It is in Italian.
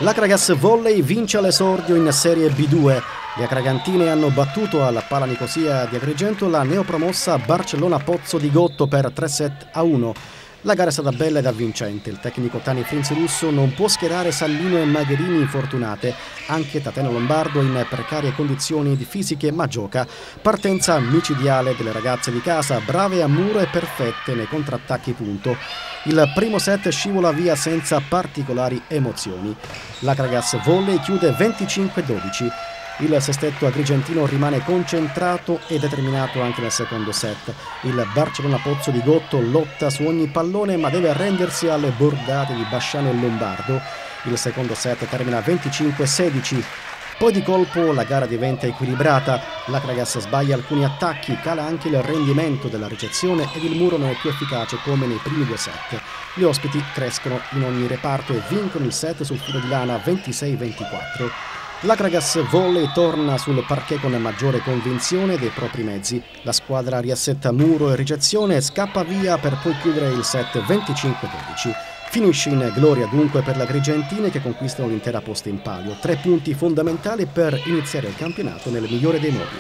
L'Akragas Volley vince all'esordio in Serie B2. Le acragantine hanno battuto alla Pala Nicosia di Agrigento la neopromossa Barcellona Pozzo di Gotto per 3-1. La gara è stata bella ed avvincente. Il tecnico Tani Frinzi Russo non può schierare Sallino e Magherini infortunate. Anche Tateno Lombardo in precarie condizioni fisiche, ma gioca. Partenza micidiale delle ragazze di casa, brave a muro e perfette nei contrattacchi punto. Il primo set scivola via senza particolari emozioni. L'Akragas Volley chiude 25-12. Il sestetto agrigentino rimane concentrato e determinato anche nel secondo set. Il Barcellona Pozzo di Gotto lotta su ogni pallone ma deve arrendersi alle bordate di Basciano e Lombardo. Il secondo set termina 25-16. Poi di colpo la gara diventa equilibrata, l'Akragas sbaglia alcuni attacchi, cala anche il rendimento della ricezione ed il muro non è più efficace come nei primi due set. Gli ospiti crescono in ogni reparto e vincono il set sul filo di lana 26-24. L'Akragas Volley torna sul parquet con maggiore convinzione dei propri mezzi. La squadra riassetta muro e ricezione e scappa via per poi chiudere il set 25-12. Finisce in gloria dunque per le agrigentine che conquistano l'intera posta in palio. 3 punti fondamentali per iniziare il campionato nel migliore dei modi.